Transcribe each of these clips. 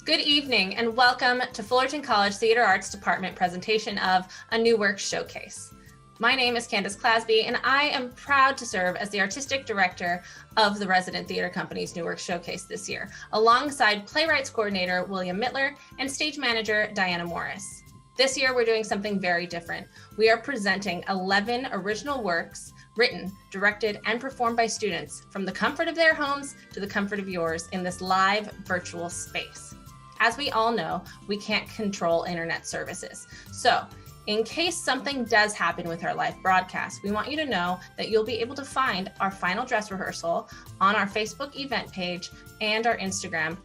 Good evening and welcome to Fullerton College Theater Arts Department presentation of A New Work Showcase. My name is Candice Clasby and I am proud to serve as the Artistic Director of the Resident Theater Company's New Work Showcase this year, alongside Playwrights Coordinator William Mittler and Stage Manager Diana Morris. This year we're doing something very different. We are presenting 11 original works written, directed, and performed by students from the comfort of their homes to the comfort of yours in this live virtual space. As we all know, we can't control internet services. So in case something does happen with our live broadcast, we want you to know that you'll be able to find our final dress rehearsal on our Facebook event page and our Instagram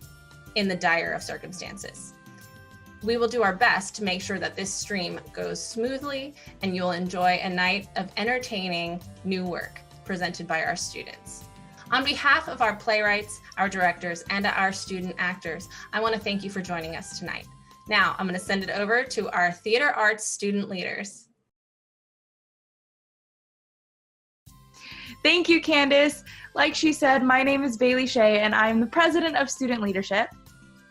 in the dire of circumstances. We will do our best to make sure that this stream goes smoothly and you'll enjoy a night of entertaining new work presented by our students. On behalf of our playwrights, our directors, and our student actors, I want to thank you for joining us tonight. Now, I'm going to send it over to our theater arts student leaders. Thank you, Candice. Like she said, my name is Bailey Shea, and I'm the president of student leadership.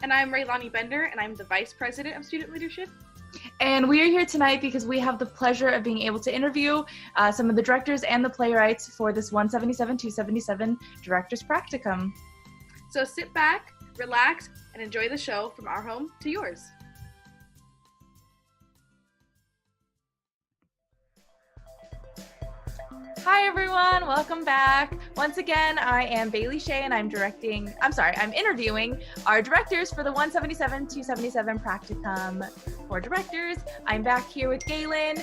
And I'm Raylani Bender, and I'm the vice president of student leadership. And we are here tonight because we have the pleasure of being able to interview some of the directors and the playwrights for this 177-277 Directors Practicum. So sit back, relax, and enjoy the show from our home to yours. Hi everyone, welcome back. Once again, I am Bailey Shea and I'm interviewing our directors for the 177-277 Practicum for directors. I'm back here with Galen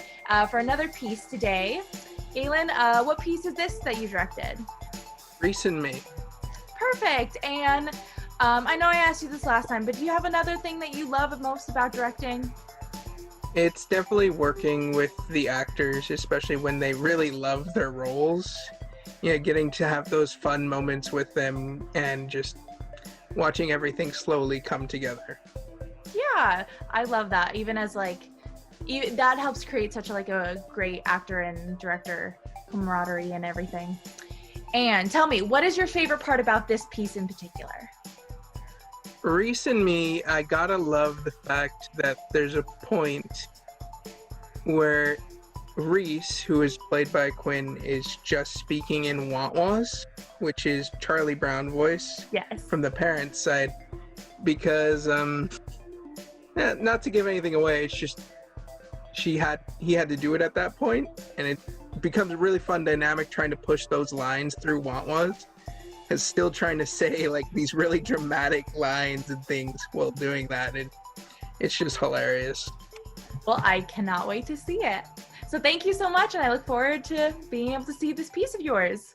for another piece today. Galen, what piece is this that you directed? Reese and Me. Perfect, and I know I asked you this last time, but do you have another thing that you love most about directing? It's definitely working with the actors, especially when they really love their roles. Yeah, getting to have those fun moments with them and just watching everything slowly come together. Yeah, I love that. Even as that helps create such a great actor and director camaraderie and everything. And tell me, what is your favorite part about this piece in particular? Reese and Me, I gotta love the fact that there's a point where Reese, who is played by Quinn, is just speaking in wah-wahs, which is Charlie Brown voice. Yes. From the parents' side, because not to give anything away, it's just he had to do it at that point, and it becomes a really fun dynamic trying to push those lines through wah-wahs. Is still trying to say these really dramatic lines and things while doing that, and it's just hilarious. Well, I cannot wait to see it. So thank you so much, and I look forward to being able to see this piece of yours.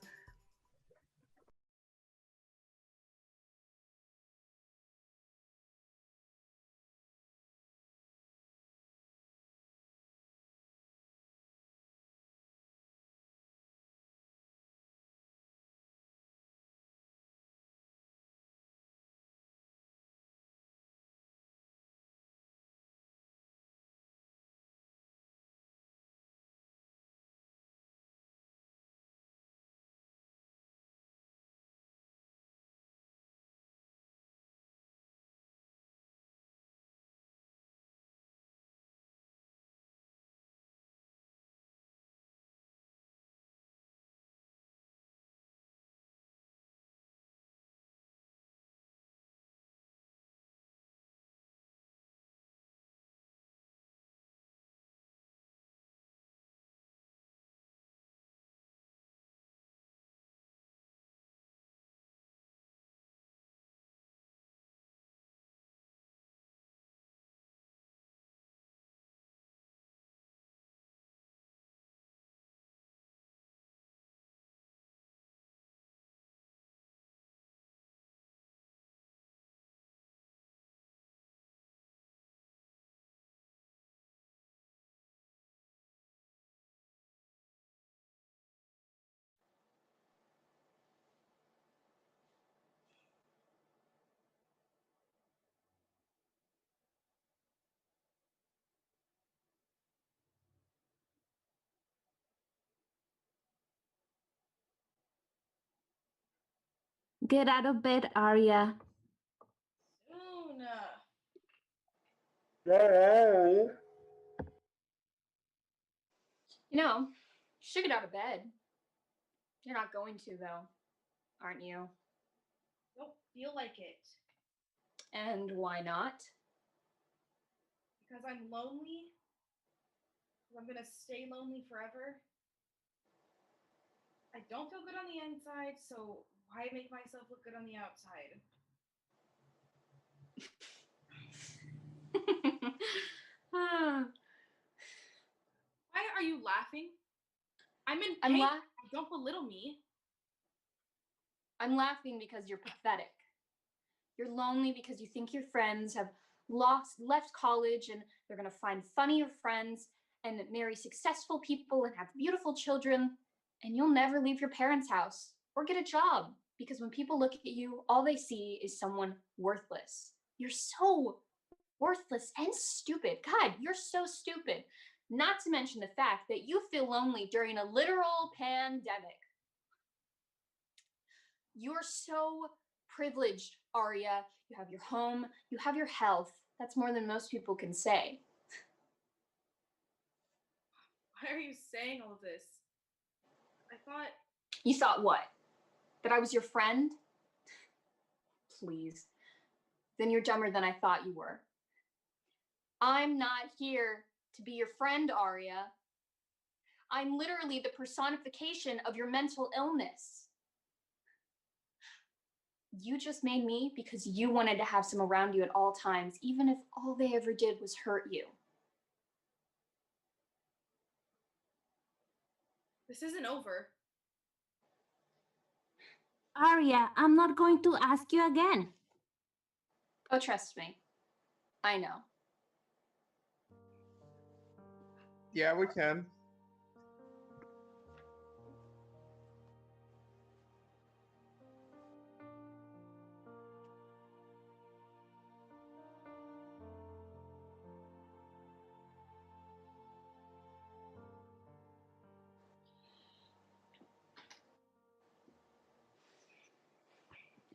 Get out of bed, Arya. Soon. You know, you should get out of bed. You're not going to, though, aren't you? Don't feel like it. And why not? Because I'm lonely. I'm gonna stay lonely forever. I don't feel good on the inside, so why make myself look good on the outside? Why are you laughing? I'm in pain. Don't belittle me. I'm laughing because you're pathetic. You're lonely because you think your friends have left college and they're going to find funnier friends and marry successful people and have beautiful children, and you'll never leave your parents' house or get a job because when people look at you, all they see is someone worthless. You're so worthless and stupid. God, you're so stupid. Not to mention the fact that you feel lonely during a literal pandemic. You're so privileged, Aria. You have your home, you have your health. That's more than most people can say. Why are you saying all of this? I thought... You thought what? That I was your friend? Please. Then you're dumber than I thought you were. I'm not here to be your friend, Aria. I'm literally the personification of your mental illness. You just made me because you wanted to have some around you at all times, even if all they ever did was hurt you. This isn't over. Aria, I'm not going to ask you again. Oh, trust me. I know. Yeah, we can.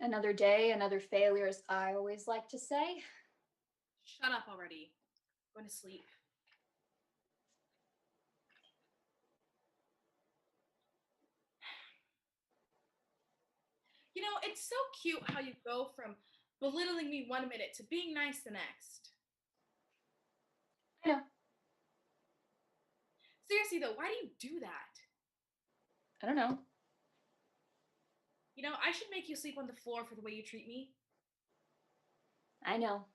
Another day, another failure, as I always like to say. Shut up already. I'm going to sleep. You know, it's so cute how you go from belittling me 1 minute to being nice the next. I know. Seriously though, why do you do that? I don't know. You know, I should make you sleep on the floor for the way you treat me. I know.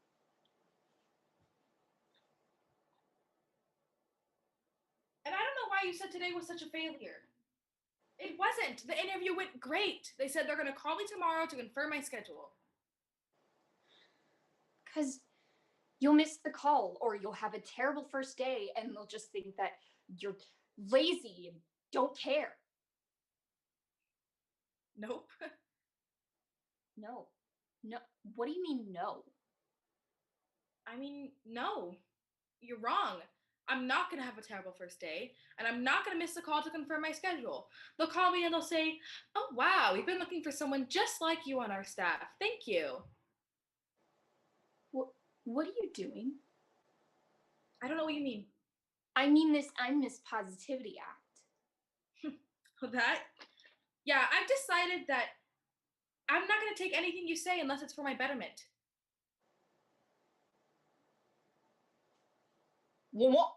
And I don't know why you said today was such a failure. It wasn't. The interview went great. They said they're going to call me tomorrow to confirm my schedule. Because you'll miss the call, or you'll have a terrible first day, and they'll just think that you're lazy and don't care. Nope. No. No. What do you mean, no? I mean, no. You're wrong. I'm not going to have a terrible first day, and I'm not going to miss the call to confirm my schedule. They'll call me and they'll say, oh, wow, we've been looking for someone just like you on our staff. Thank you. What are you doing? I don't know what you mean. I'm Miss Positivity Act. That? Yeah, I've decided that I'm not going to take anything you say unless it's for my betterment. What?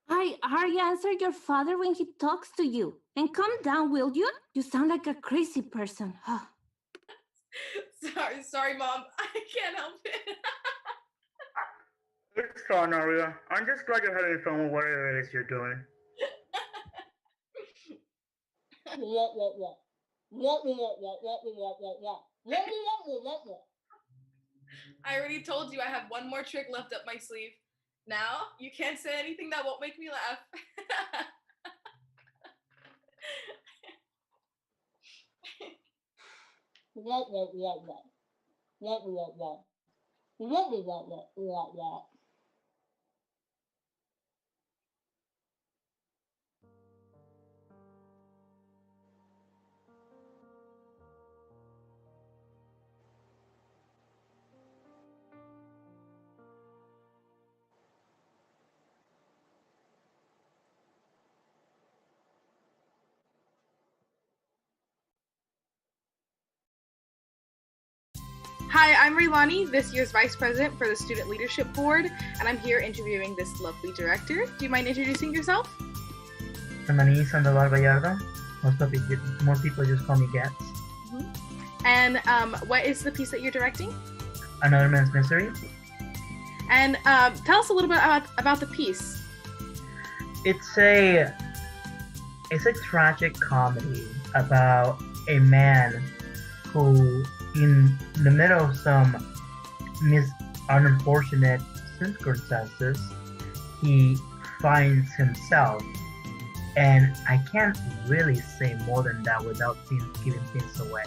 Hi, Aria, answer your father when he talks to you. And calm down, will you? You sound like a crazy person. Sorry, Mom. I can't help it. It's fine, Aria. I'm just glad you're having fun with whatever it is you're doing. I already told you I have one more trick left up my sleeve. Now, you can't say anything that won't make me laugh. Wah, wah, wah, wah. Wah, wah, wah. Wah, wah, wah, wah, wah, wah. Hi, I'm Raylani, this year's Vice President for the Student Leadership Board, and I'm here interviewing this lovely director. Do you mind introducing yourself? Delaney Sandoval Bayardo. Most people just call me Getz. And what is the piece that you're directing? Another Man's Misery. And tell us a little bit about the piece. It's a tragic comedy about a man who, in the middle of some unfortunate circumstances, he finds himself. And I can't really say more than that without giving things away.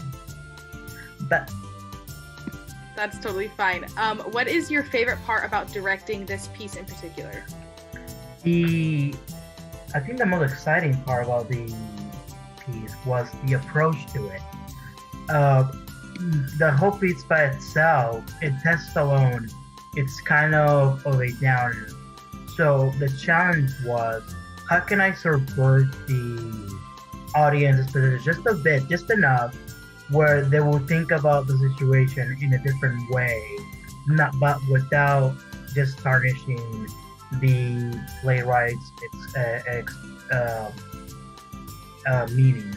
But that's totally fine. What is your favorite part about directing this piece in particular? I think the most exciting part about the piece was the approach to it. The whole piece by itself, it tests alone, it's kind of a downer. So the challenge was, how can I subvert the audience just a bit, just enough, where they will think about the situation in a different way, but without just tarnishing the playwright's meaning.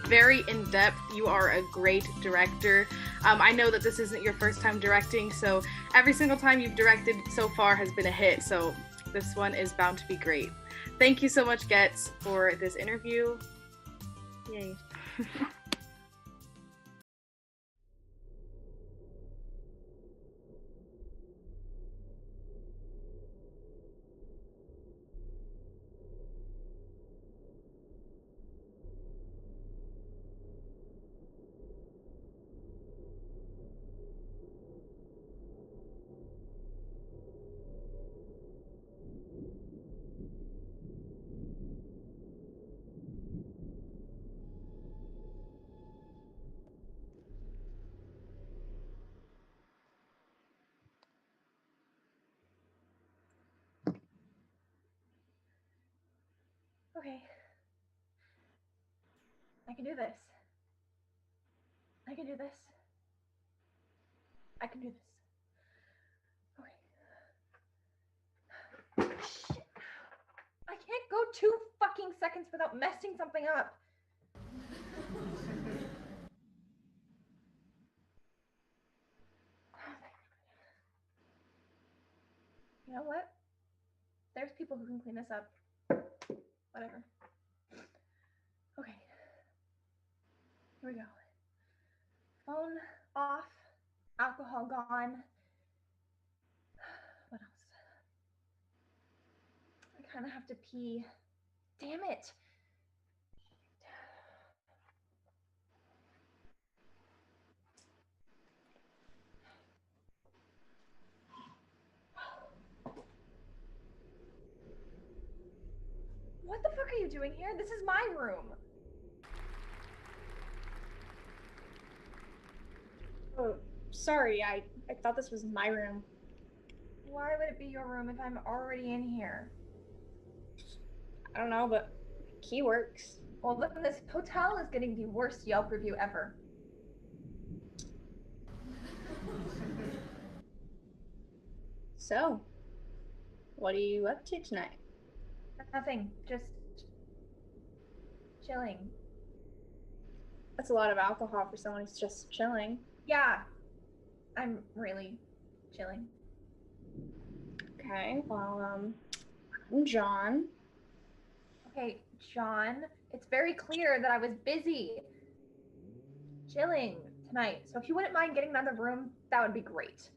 Very in-depth. You are a great director. I know that this isn't your first time directing, so every single time you've directed so far has been a hit, so this one is bound to be great. Thank you so much, Getz, for this interview. Yay. Okay. I can do this. I can do this. I can do this. Okay. Shit. I can't go 2 fucking seconds without messing something up. You know what? There's people who can clean this up. Whatever. Okay. Here we go. Phone off. Alcohol gone. What else? I kind of have to pee. Damn it. What the fuck are you doing here? This is my room. Oh, sorry. I thought this was my room. Why would it be your room if I'm already in here? I don't know, but key works. Well, look, this hotel is getting the worst Yelp review ever. So, what are you up to tonight? Nothing. Just chilling. That's a lot of alcohol for someone who's just chilling. Yeah. I'm really chilling. Okay, well, I'm John. Okay, John, it's very clear that I was busy chilling tonight. So if you wouldn't mind getting another room, that would be great.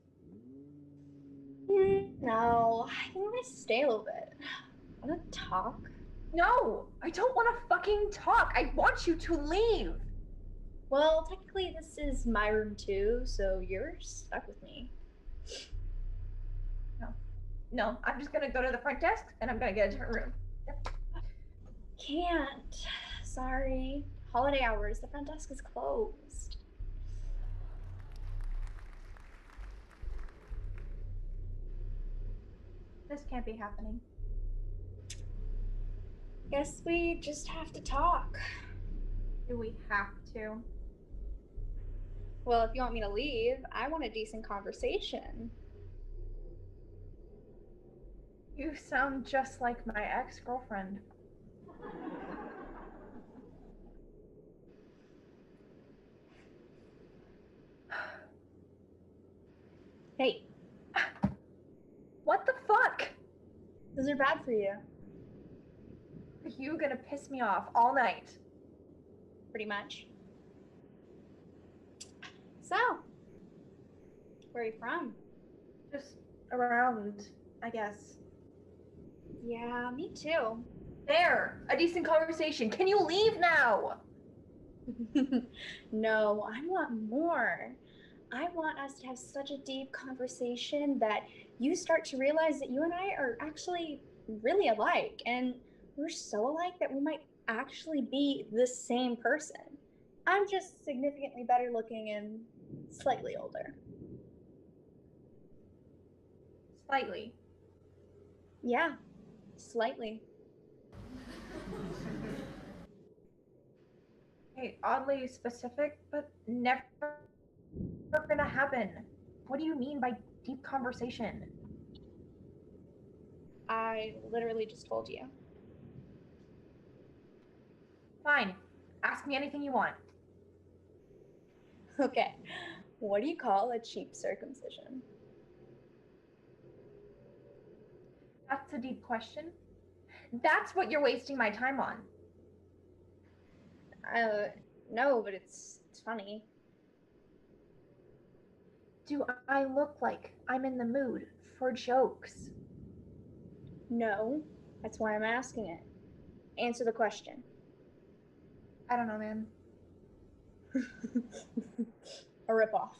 No, I think I'm gonna stay a little bit. Wanna talk? No, I don't want to fucking talk. I want you to leave. Well, technically this is my room too, so you're stuck with me. No, I'm just gonna go to the front desk and I'm gonna get a different room. Can't. Sorry. Holiday hours, the front desk is closed. This can't be happening. Guess we just have to talk. Do we have to? Well, if you want me to leave, I want a decent conversation. You sound just like my ex-girlfriend. Hey, What the fuck? those are bad for you. Are you gonna piss me off all night? Pretty much. So, where are you from? Just around, I guess. Yeah, me too. There, a decent conversation. Can you leave now? No, I want more. I want us to have such a deep conversation that you start to realize that you and I are actually really alike, and we're so alike that we might actually be the same person. I'm just significantly better looking and slightly older. Slightly. Yeah, slightly. Okay, oddly specific, but never gonna happen. What do you mean by deep conversation? I literally just told you. Fine. Ask me anything you want. Okay, what do you call a cheap circumcision? That's a deep question. That's what you're wasting my time on. No, but it's funny. Do I look like I'm in the mood for jokes? No, that's why I'm asking it. Answer the question. I don't know, man. A ripoff.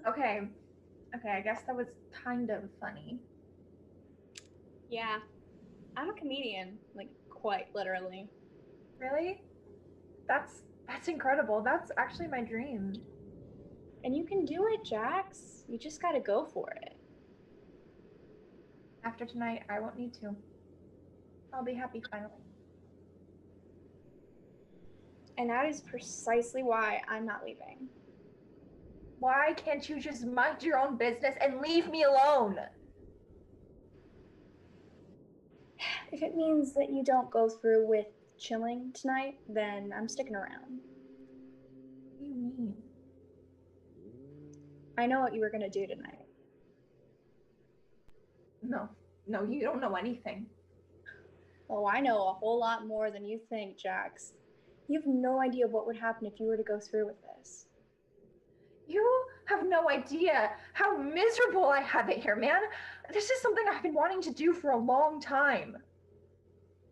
Okay, I guess that was kind of funny. Yeah, I'm a comedian, like quite literally. Really? That's incredible. That's actually my dream. And you can do it, Jax. You just gotta go for it. After tonight, I won't need to. I'll be happy finally. And that is precisely why I'm not leaving. Why can't you just mind your own business and leave me alone? If it means that you don't go through with chilling tonight, then I'm sticking around. What do you mean? I know what you were gonna do tonight. No, you don't know anything. Oh, I know a whole lot more than you think, Jax. You have no idea what would happen if you were to go through with this. You have no idea how miserable I have it here, man. This is something I've been wanting to do for a long time.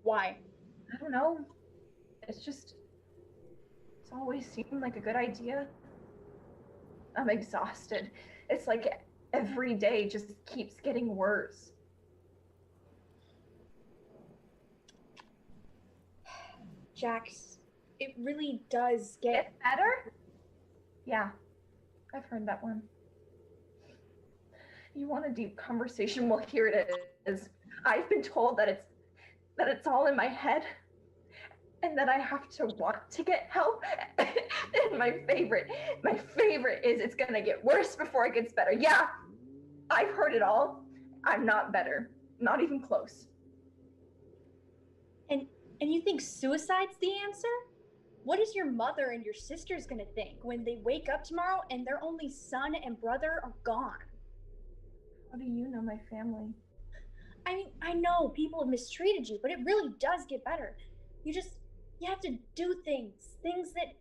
Why? I don't know. It's always seemed like a good idea. I'm exhausted. It's like every day just keeps getting worse. Jax, it really does Get better? Yeah, I've heard that one. You want a deep conversation? Well, here it is. I've been told that it's all in my head, and that I have to want to get help. And my favorite is it's gonna get worse before it gets better. Yeah, I've heard it all. I'm not better, not even close. And you think suicide's the answer? What is your mother and your sisters gonna think when they wake up tomorrow and their only son and brother are gone? How do you know my family? I mean, I know people have mistreated you, but it really does get better. You You have to do things that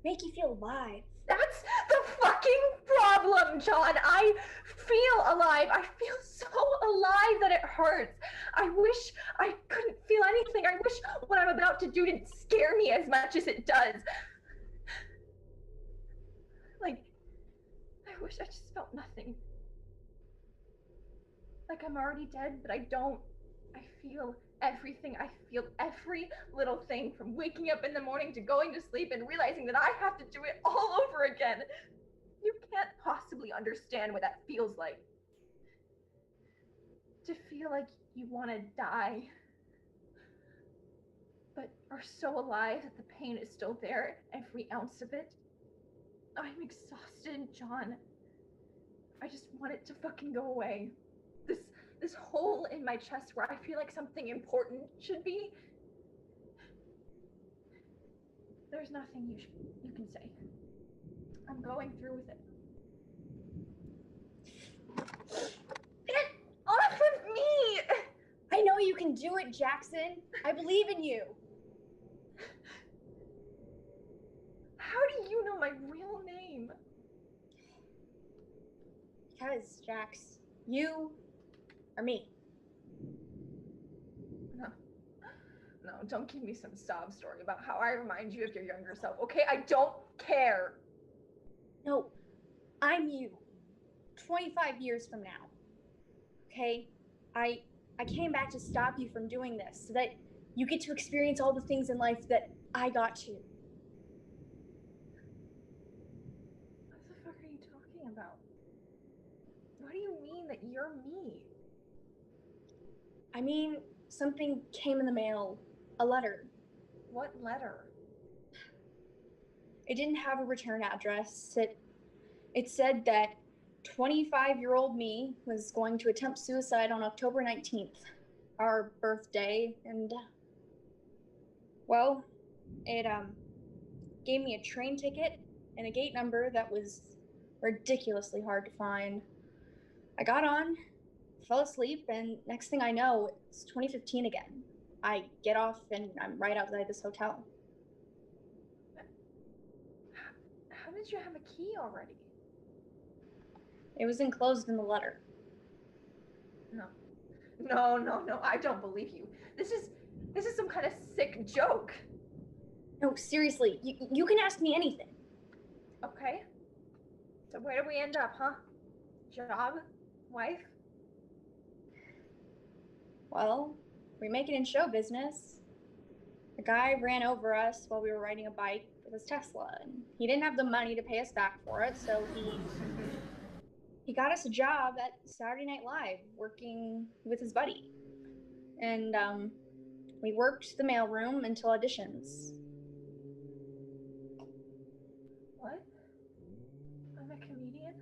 make you feel alive. That's the fucking problem, John. I feel alive. I feel so alive that it hurts. I wish I couldn't feel anything. I wish what I'm about to do didn't scare me as much as it does. Like, I wish I just felt nothing. Like I'm already dead, but I don't. I feel everything. I feel every little thing, from waking up in the morning to going to sleep and realizing that I have to do it all over again. You can't possibly understand what that feels like. To feel like you want to die, but are so alive that the pain is still there, every ounce of it. I'm exhausted, John. I just want it to fucking go away. This hole in my chest where I feel like something important should be. There's nothing you can say. I'm going through with it. Get off of me! I know you can do it, Jackson. I believe in you. How do you know my real name? Because, Jax, you are me. No, don't give me some sob story about how I remind you of your younger self, okay? I don't care. No, I'm you. 25 years from now. Okay? I came back to stop you from doing this so that you get to experience all the things in life that I got to. What the fuck are you talking about? What do you mean that you're me? I mean, something came in the mail. A letter. What letter? It didn't have a return address. It said that 25-year-old me was going to attempt suicide on October 19th, our birthday, and well, it gave me a train ticket and a gate number that was ridiculously hard to find. I got on, fell asleep, and next thing I know, it's 2015 again. I get off and I'm right outside this hotel. How did you have a key already? It was enclosed in the letter. No, I don't believe you. This is some kind of sick joke. No, seriously, you can ask me anything. Okay. So where do we end up, huh? Job? Wife? Well, we make it in show business. A guy ran over us while we were riding a bike with his Tesla, and he didn't have the money to pay us back for it, so he got us a job at Saturday Night Live, working with his buddy. And we worked the mailroom until auditions. What? I'm a comedian?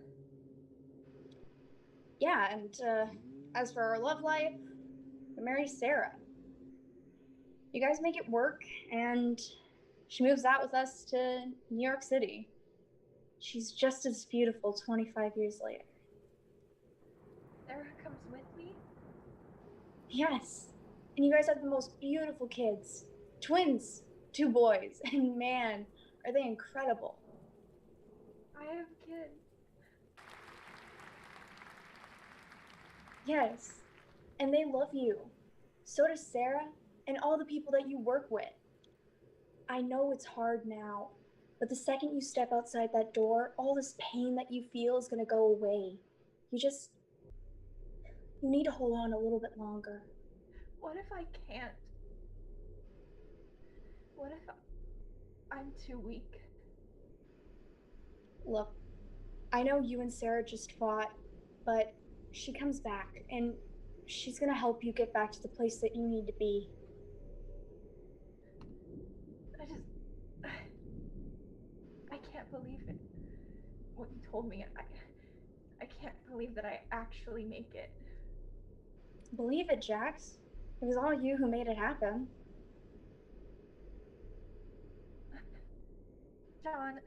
Yeah, and as for our love life, we married Sarah. You guys make it work, and she moves out with us to New York City. She's just as beautiful 25 years later. Sarah comes with me? Yes, and you guys have the most beautiful kids. Twins, 2 boys, and man, are they incredible. I have a kid. Yes, and they love you. So does Sarah and all the people that you work with. I know it's hard now, but the second you step outside that door, all this pain that you feel is gonna go away. You need to hold on a little bit longer. What if I can't? What if I'm too weak? Look, I know you and Sarah just fought, but she comes back, and she's gonna help you get back to the place that you need to be. I can't believe it. What you told me, I can't believe that I actually make it. Believe it, Jax. It was all you who made it happen. John,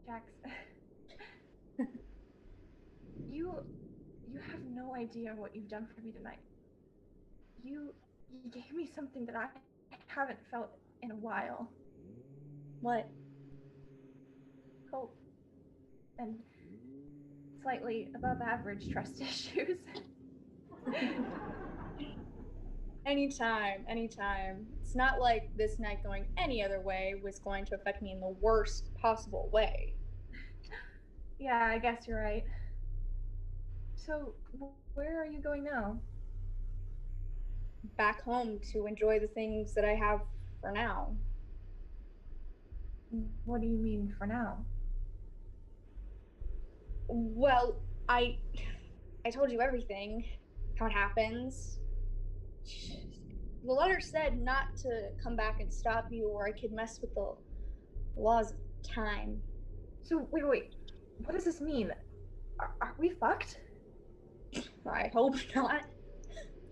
Jax, you have no idea what you've done for me tonight. You gave me something that I haven't felt in a while. What? Hope. And slightly above average trust issues. Anytime, anytime. It's not like this night going any other way was going to affect me in the worst possible way. Yeah, I guess you're right. So, where are you going now? Back home to enjoy the things that I have for now. What do you mean for now? Well, I told you everything, how it happens. The letter said not to come back and stop you, or I could mess with the laws of time. So, wait. What does this mean? Are we fucked? I hope not.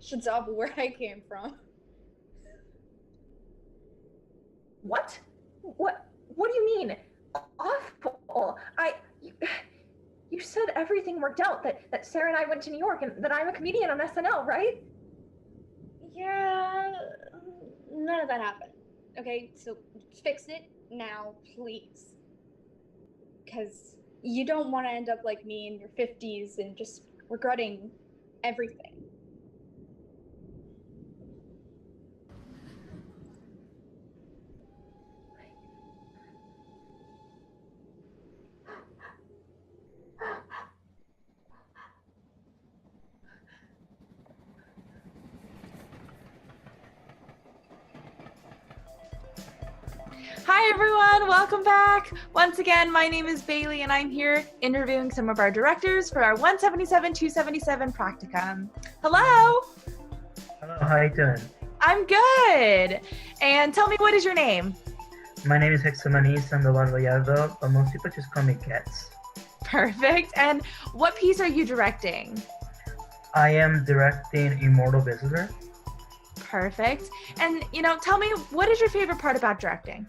Should stop where I came from. What? What do you mean? Awful. You said everything worked out, that Sarah and I went to New York and that I'm a comedian on SNL, right? Yeah, none of that happened. Okay, so fix it now, please. Because you don't want to end up like me in your 50s and just regretting everything. Hi everyone, welcome back. Once again, my name is Bailey and I'm here interviewing some of our directors for our 177-277 practicum. Hello. Hello, how you doing? I'm good. And tell me, what is your name? My name is Getzemany Sandoval Bayardo, but most people just call me Getz. Perfect. And what piece are you directing? I am directing Immortal Visitor. Perfect. And, tell me, what is your favorite part about directing?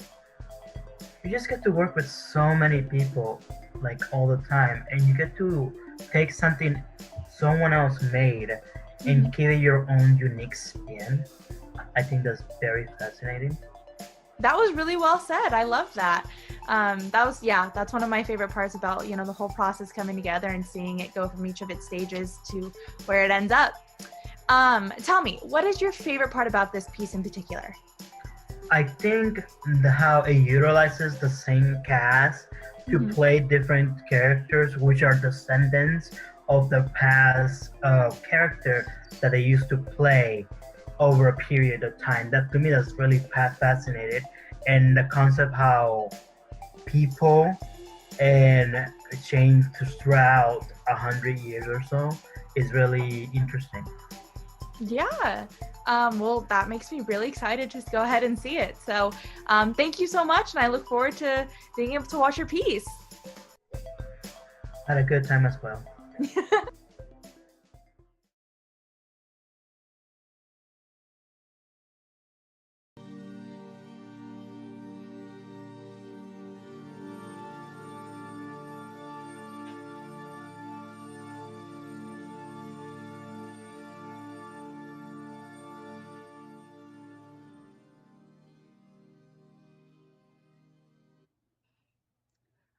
You just get to work with so many people, like all the time, and you get to take something someone else made and give it your own unique spin. I think that's very fascinating. That was really well said. I love that. That's one of my favorite parts about, the whole process coming together and seeing it go from each of its stages to where it ends up. Tell me, what is your favorite part about this piece in particular? I think how it utilizes the same cast to play different characters, which are descendants of the past character that they used to play over a period of time. That to me, that's really fascinating. And the concept how people and change throughout 100 years or so is really interesting. Yeah. Well, that makes me really excited to go ahead and see it. So thank you so much, and I look forward to being able to watch your piece. Had a good time as well.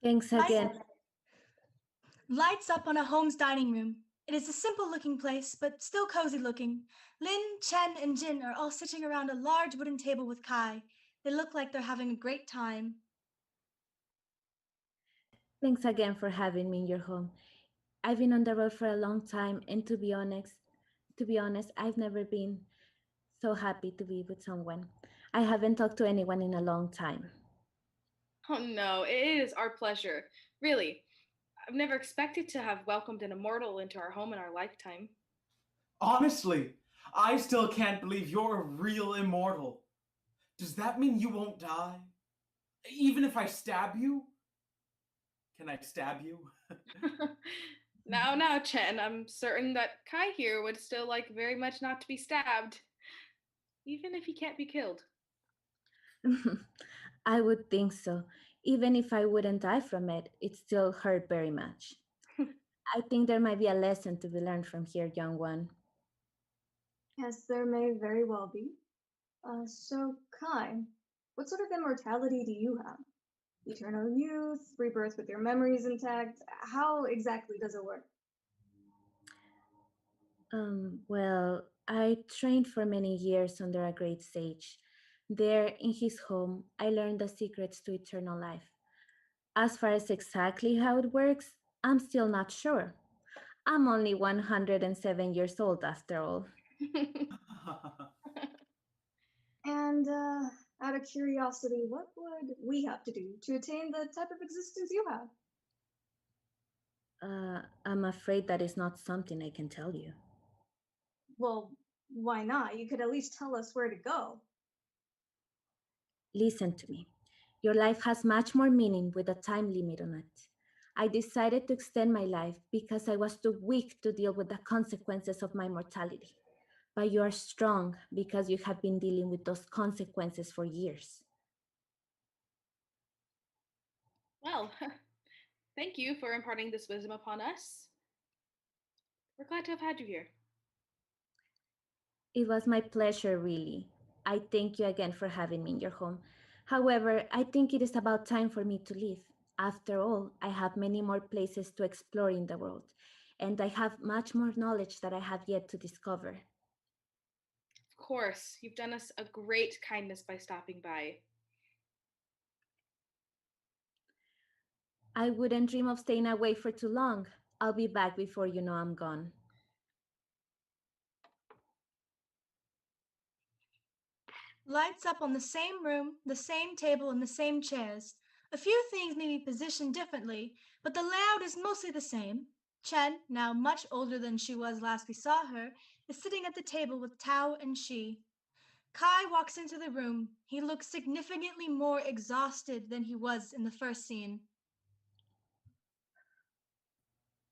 Thanks again. Lights up on a home's dining room. It is a simple-looking place, but still cozy-looking. Lin, Chen, and Jin are all sitting around a large wooden table with Kai. They look like they're having a great time. Thanks again for having me in your home. I've been on the road for a long time, and to be honest, I've never been so happy to be with someone. I haven't talked to anyone in a long time. Oh no, it is our pleasure. Really. I've never expected to have welcomed an immortal into our home in our lifetime. Honestly, I still can't believe you're a real immortal. Does that mean you won't die? Even if I stab you? Can I stab you? Now, Chen, I'm certain that Kai here would still like very much not to be stabbed. Even if he can't be killed. I would think so. Even if I wouldn't die from it, it still hurt very much. I think there might be a lesson to be learned from here, young one. Yes, there may very well be. So Kai, what sort of immortality do you have? Eternal youth, rebirth with your memories intact? How exactly does it work? Well, I trained for many years under a great sage. There, in his home, I learned the secrets to eternal life. As far as exactly how it works, I'm still not sure. I'm only 107 years old after all. And out of curiosity, what would we have to do to attain the type of existence you have? I'm afraid that is not something I can tell you. Well, why not? You could at least tell us where to go. Listen to me. Your life has much more meaning with a time limit on it. I decided to extend my life because I was too weak to deal with the consequences of my mortality. But you are strong because you have been dealing with those consequences for years. Well, thank you for imparting this wisdom upon us. We're glad to have had you here. It was my pleasure, really. I thank you again for having me in your home. However, I think it is about time for me to leave. After all, I have many more places to explore in the world, and I have much more knowledge that I have yet to discover. Of course, you've done us a great kindness by stopping by. I wouldn't dream of staying away for too long. I'll be back before you know I'm gone. Lights up on the same room, the same table, and the same chairs. A few things may be positioned differently, but the layout is mostly the same. Chen, now much older than she was last we saw her, is sitting at the table with Tao and Shi. Kai walks into the room. He looks significantly more exhausted than he was in the first scene.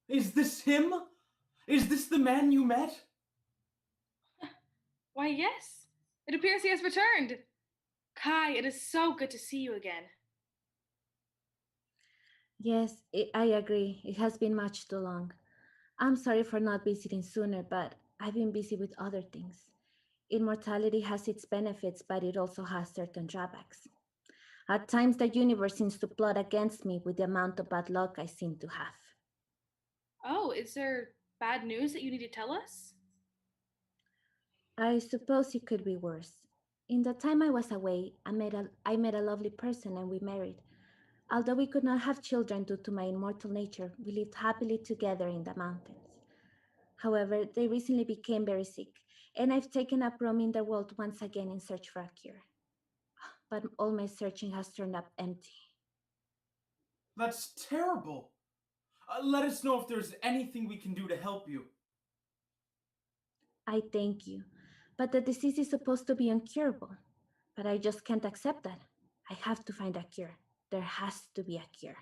Is this him? Is this the man you met? Why, yes. It appears he has returned. Kai, it is so good to see you again. Yes, I agree. It has been much too long. I'm sorry for not visiting sooner, but I've been busy with other things. Immortality has its benefits, but it also has certain drawbacks. At times, the universe seems to plot against me with the amount of bad luck I seem to have. Oh, is there bad news that you need to tell us? I suppose it could be worse. In the time I was away, I met a lovely person and we married. Although we could not have children due to my immortal nature, we lived happily together in the mountains. However, they recently became very sick, and I've taken up roaming the world once again in search for a cure. But all my searching has turned up empty. That's terrible. Let us know if there's anything we can do to help you. I thank you, but the disease is supposed to be incurable. But I just can't accept that. I have to find a cure. There has to be a cure.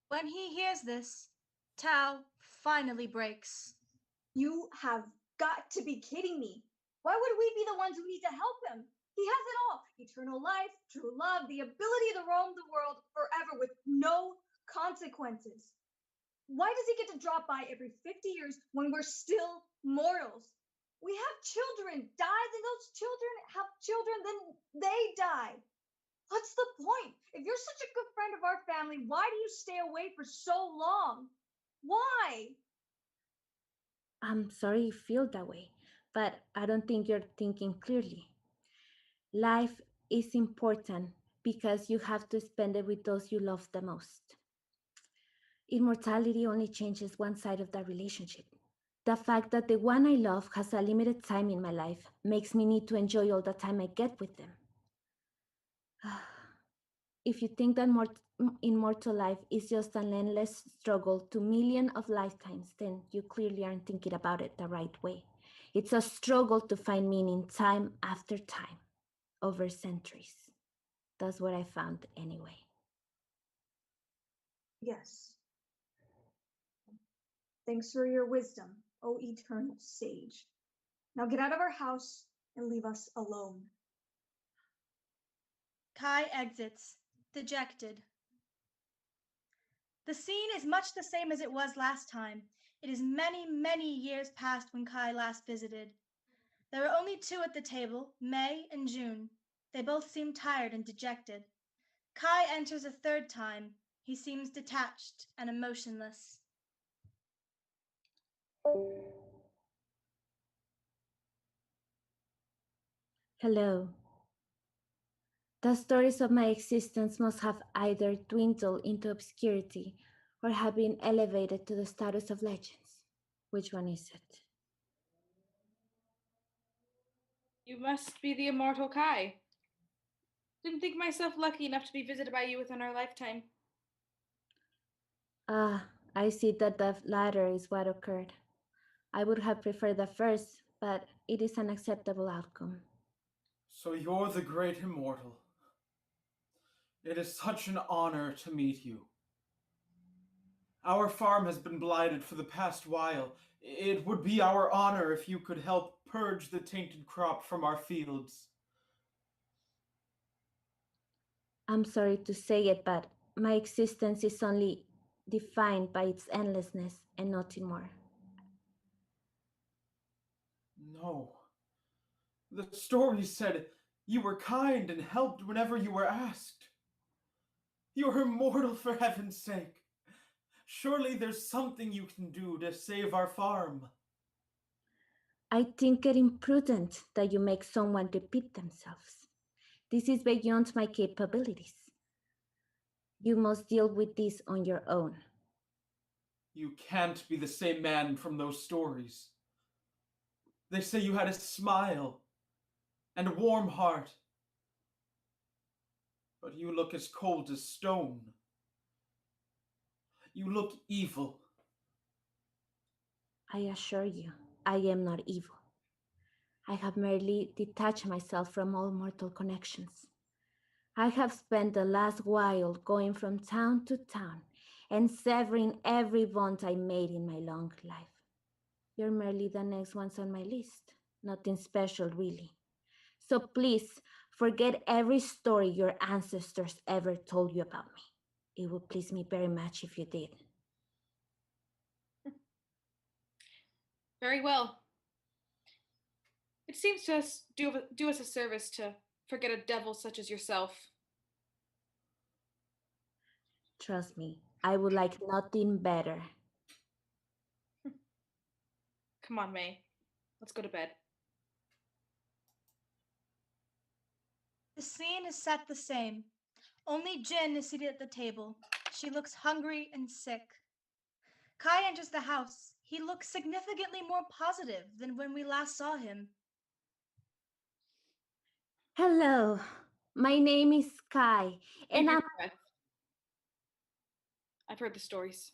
When he hears this, Tao finally breaks. You have got to be kidding me. Why would we be the ones who need to help him? He has it all: eternal life, true love, the ability to roam the world forever with no consequences. Why does he get to drop by every 50 years when we're still mortals? We have children die, then those children have children, then they die. What's the point? If you're such a good friend of our family, why do you stay away for so long? Why? I'm sorry you feel that way, but I don't think you're thinking clearly. Life is important because you have to spend it with those you love the most. Immortality only changes one side of that relationship. The fact that the one I love has a limited time in my life makes me need to enjoy all the time I get with them. If you think that immortal life is just an endless struggle to millions of lifetimes, then you clearly aren't thinking about it the right way. It's a struggle to find meaning time after time, over centuries. That's what I found anyway. Yes. Thanks for your wisdom, O eternal sage. Now get out of our house and leave us alone. Kai exits, dejected. The scene is much the same as it was last time. It is many, many years past when Kai last visited. There are only two at the table, May and June. They both seem tired and dejected. Kai enters a third time. He seems detached and emotionless. Hello. The stories of my existence must have either dwindled into obscurity or have been elevated to the status of legends. Which one is it? You must be the immortal Kai. Didn't think myself lucky enough to be visited by you within our lifetime. Ah, I see that the latter is what occurred. I would have preferred the first, but it is an acceptable outcome. So you're the great immortal. It is such an honor to meet you. Our farm has been blighted for the past while. It would be our honor if you could help purge the tainted crop from our fields. I'm sorry to say it, but my existence is only defined by its endlessness and nothing more. No. The story said you were kind and helped whenever you were asked. You're immortal, for heaven's sake. Surely there's something you can do to save our farm. I think it imprudent that you make someone repeat themselves. This is beyond my capabilities. You must deal with this on your own. You can't be the same man from those stories. They say you had a smile and a warm heart. But you look as cold as stone. You look evil. I assure you, I am not evil. I have merely detached myself from all mortal connections. I have spent the last while going from town to town and severing every bond I made in my long life. You're merely the next ones on my list. Nothing special, really. So please, forget every story your ancestors ever told you about me. It would please me very much if you did. Very well. It seems to us do us a service to forget a devil such as yourself. Trust me, I would like nothing better. Come on, May. Let's go to bed. The scene is set the same. Only Jin is seated at the table. She looks hungry and sick. Kai enters the house. He looks significantly more positive than when we last saw him. Hello, my name is Kai, and Keep your I'm... breath. I've heard the stories.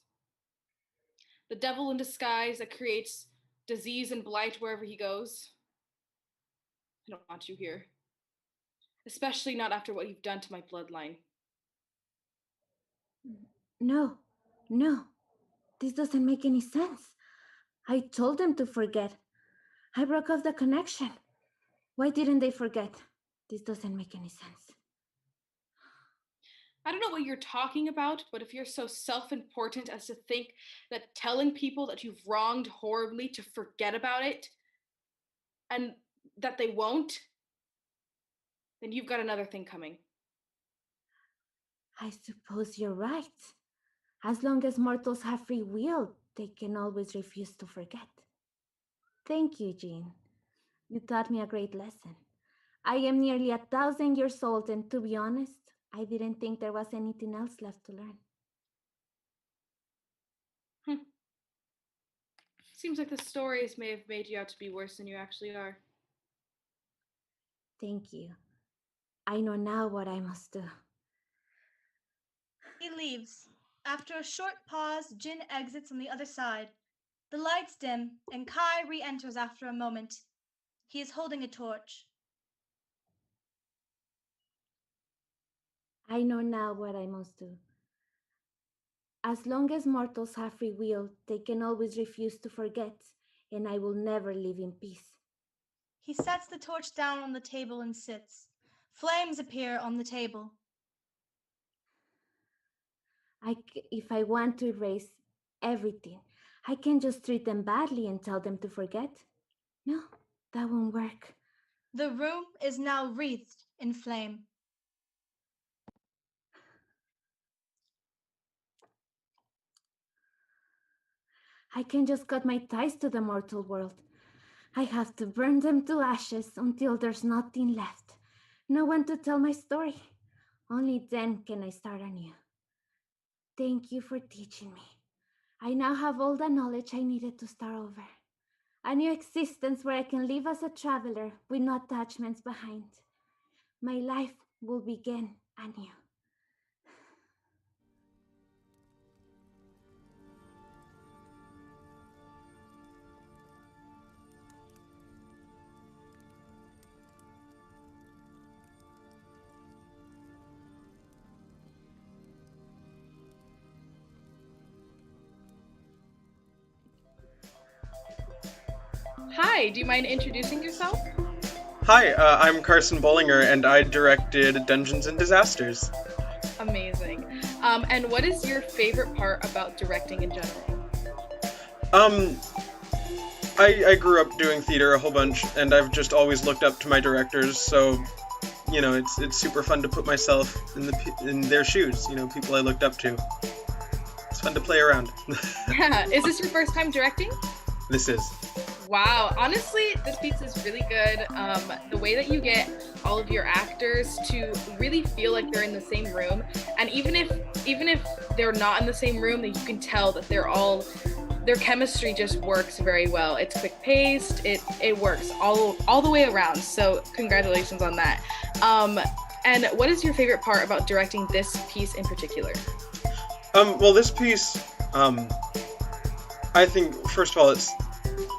The devil in disguise that creates disease and blight wherever he goes. I don't want you here. Especially not after what you've done to my bloodline. No, this doesn't make any sense. I told them to forget. I broke off the connection. Why didn't they forget? This doesn't make any sense. I don't know what you're talking about, but if you're so self-important as to think that telling people that you've wronged horribly to forget about it, and that they won't, then you've got another thing coming. I suppose you're right. As long as mortals have free will, they can always refuse to forget. Thank you, Jean. You taught me a great lesson. I am nearly 1,000 years old, and to be honest, I didn't think there was anything else left to learn. Seems like the stories may have made you out to be worse than you actually are. Thank you. I know now what I must do. He leaves. After a short pause, Jin exits on the other side. The lights dim, and Kai re-enters after a moment. He is holding a torch. I know now what I must do. As long as mortals have free will, they can always refuse to forget, and I will never live in peace. He sets the torch down on the table and sits. Flames appear on the table. If I want to erase everything, I can just treat them badly and tell them to forget. No, That won't work. The room is now wreathed in flame. I can just cut my ties to the mortal world. I have to burn them to ashes until there's nothing left. No one to tell my story. Only then can I start anew. Thank you for teaching me. I now have all the knowledge I needed to start over. A new existence where I can live as a traveler with no attachments behind. My life will begin anew. Hi, do you mind introducing yourself? Hi, I'm Karson Bolliger, and I directed Dungens and Disasters. Amazing. And what is your favorite part about directing in general? I grew up doing theater a whole bunch, and I've just always looked up to my directors, so, you know, it's super fun to put myself in their shoes, you know, people I looked up to. It's fun to play around. Yeah, is this your first time directing? This is. Wow, honestly, this piece is really good. The way that you get all of your actors to really feel like they're in the same room, and even if they're not in the same room, that you can tell that their chemistry just works very well. It's quick paced. It works all the way around. So congratulations on that. And what is your favorite part about directing this piece in particular? Well, this piece, I think, first of all, it's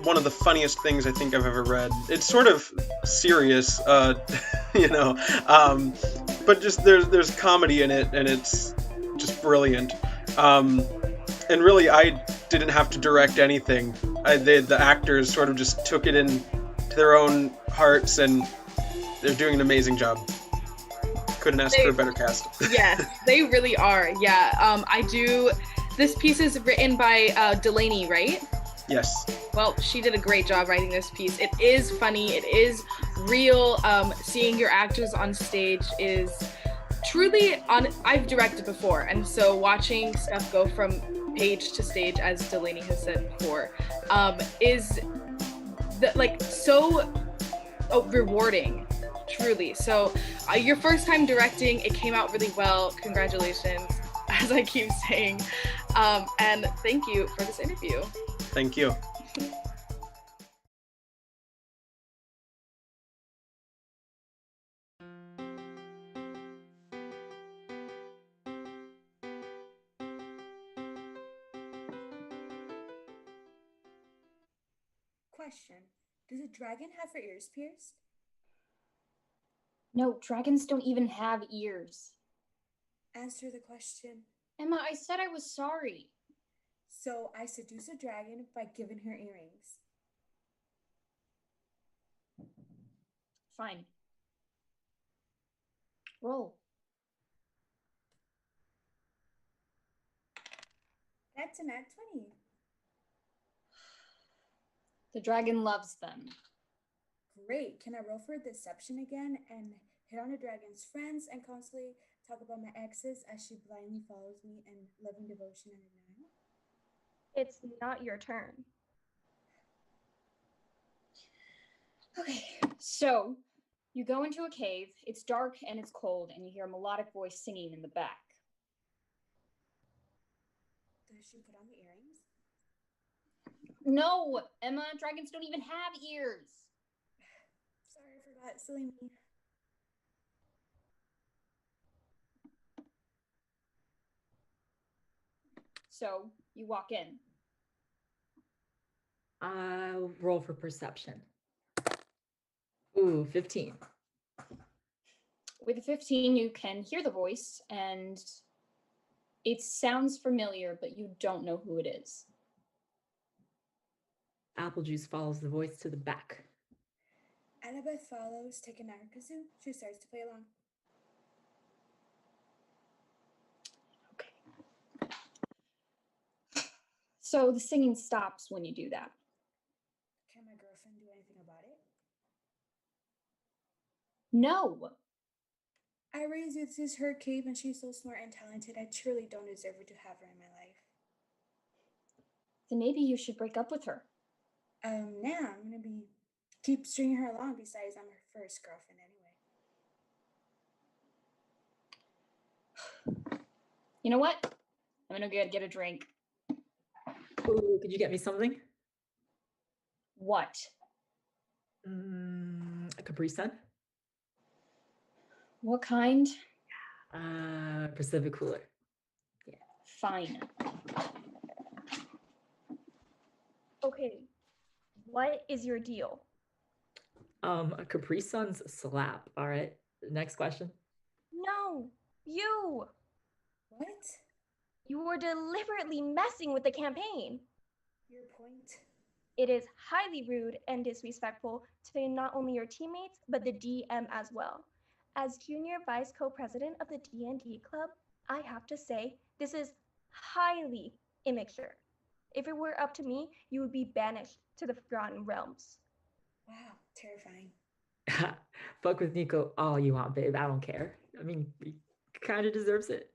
one of the funniest things I think I've ever read. It's sort of serious, you know, but just there's comedy in it, and it's just brilliant. And really, I didn't have to direct anything. The actors sort of just took it in to their own hearts, and they're doing an amazing job. Couldn't ask for a better cast. Yes, they really are. Yeah, this piece is written by Delaney, right? Yes. Well, she did a great job writing this piece. It is funny. It is real. Seeing your actors on stage is truly I've directed before, and so watching stuff go from page to stage, as Delaney has said before, is so rewarding. Truly. So your first time directing, it came out really well. Congratulations, as I keep saying. And thank you for this interview. Thank you. Question. Does a dragon have her ears pierced? No, dragons don't even have ears. Answer the question. Emma, I said I was sorry. So I seduce a dragon by giving her earrings. Fine. Roll. That's a nat 20. The dragon loves them. Great. Can I roll for deception again and hit on a dragon's friends and constantly talk about my exes as she blindly follows me in loving devotion and denial? It's not your turn. Okay, so you go into a cave, it's dark and it's cold, and you hear a melodic voice singing in the back. Does she put on the earrings? No, Emma, dragons don't even have ears. Sorry, I forgot. Silly me. So you walk in. I'll roll for perception. Ooh, 15. With a 15, you can hear the voice, and it sounds familiar, but you don't know who it is. Apple juice follows the voice to the back. Annabeth follows, taking out her kazoo. She starts to play along. So the singing stops when you do that. Can my girlfriend do anything about it? No. I raised with this her cave and she's so smart and talented. I truly don't deserve to have her in my life. Then maybe you should break up with her. Now I'm gonna keep stringing her along. Besides, I'm her first girlfriend anyway. You know what? I'm gonna go get a drink. Ooh, could you get me something? What? A Capri Sun? What kind? Pacific Cooler. Yeah, fine. Okay, what is your deal? A Capri Sun's a slap. All right. Next question. No, you! What? You were deliberately messing with the campaign. Your point? It is highly rude and disrespectful to not only your teammates, but the DM as well. As junior vice co-president of the D&D club, I have to say, this is highly immature. If it were up to me, you would be banished to the Forgotten Realms. Wow, terrifying. Fuck with Nico all you want, babe. I don't care. I mean, he kind of deserves it.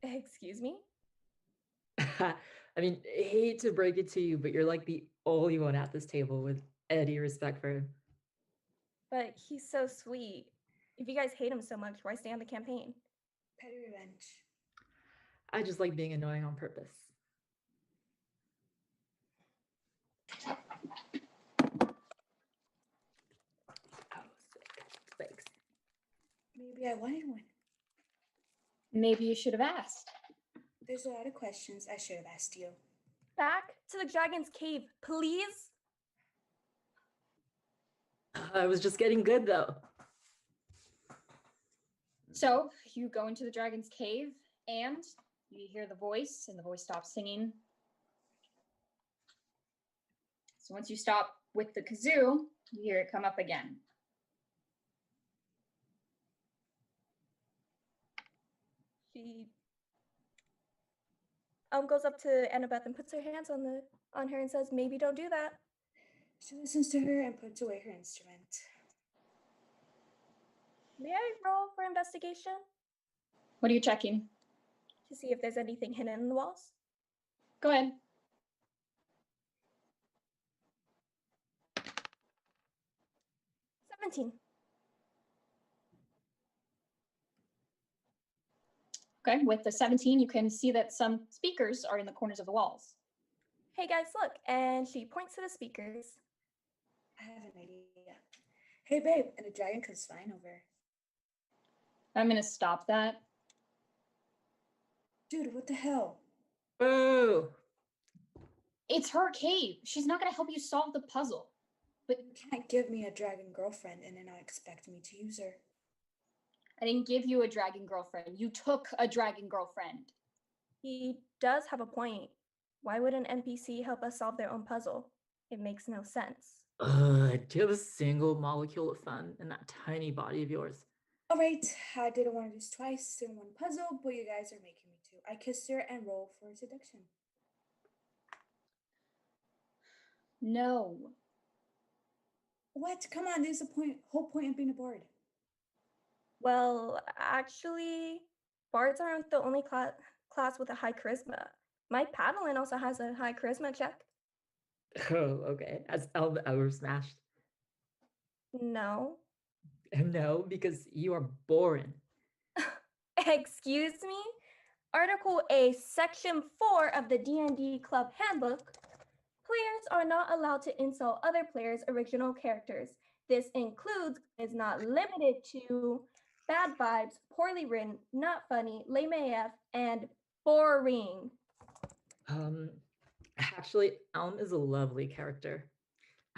Excuse me? I mean, hate to break it to you, but you're like the only one at this table with any respect for him. But he's so sweet. If you guys hate him so much, why stay on the campaign? Petty revenge. I just like being annoying on purpose. Oh, sick. Thanks. Maybe I wanted one. Maybe you should have asked. There's a lot of questions I should have asked you. Back to the dragon's cave, please? I was just getting good, though. So you go into the dragon's cave and you hear the voice and the voice stops singing. So once you stop with the kazoo, you hear it come up again. She goes up to Annabeth and puts her hands on her and says, maybe don't do that. She listens to her and puts away her instrument. May I roll for investigation? What are you checking? To see if there's anything hidden in the walls? Go ahead. $17. Okay, with the 17, you can see that some speakers are in the corners of the walls. Hey guys, look. And she points to the speakers. I have an idea. Hey babe, and a dragon comes flying over. I'm gonna stop that. Dude, what the hell? Boo! It's her cave. She's not gonna help you solve the puzzle. But You can't give me a dragon girlfriend and then not expect me to use her. I didn't give you a dragon girlfriend. You took a dragon girlfriend. He does have a point. Why would an NPC help us solve their own puzzle? It makes no sense. Do you have a single molecule of fun in that tiny body of yours? All right, I didn't want to do this twice in one puzzle, but you guys are making me to. I kissed her and roll for seduction. No. What? Come on, there's a whole point in being a bard. Well, actually, bards aren't the only class with a high charisma. My paddling also has a high charisma check. Oh, okay. Has Elm ever smashed? No. No, because you are boring. Excuse me? Article A, Section 4 of the D&D Club Handbook. Players are not allowed to insult other players' original characters. This includes, is not limited to, bad vibes, poorly written, not funny, lame AF, and boring. Actually, Elm is a lovely character.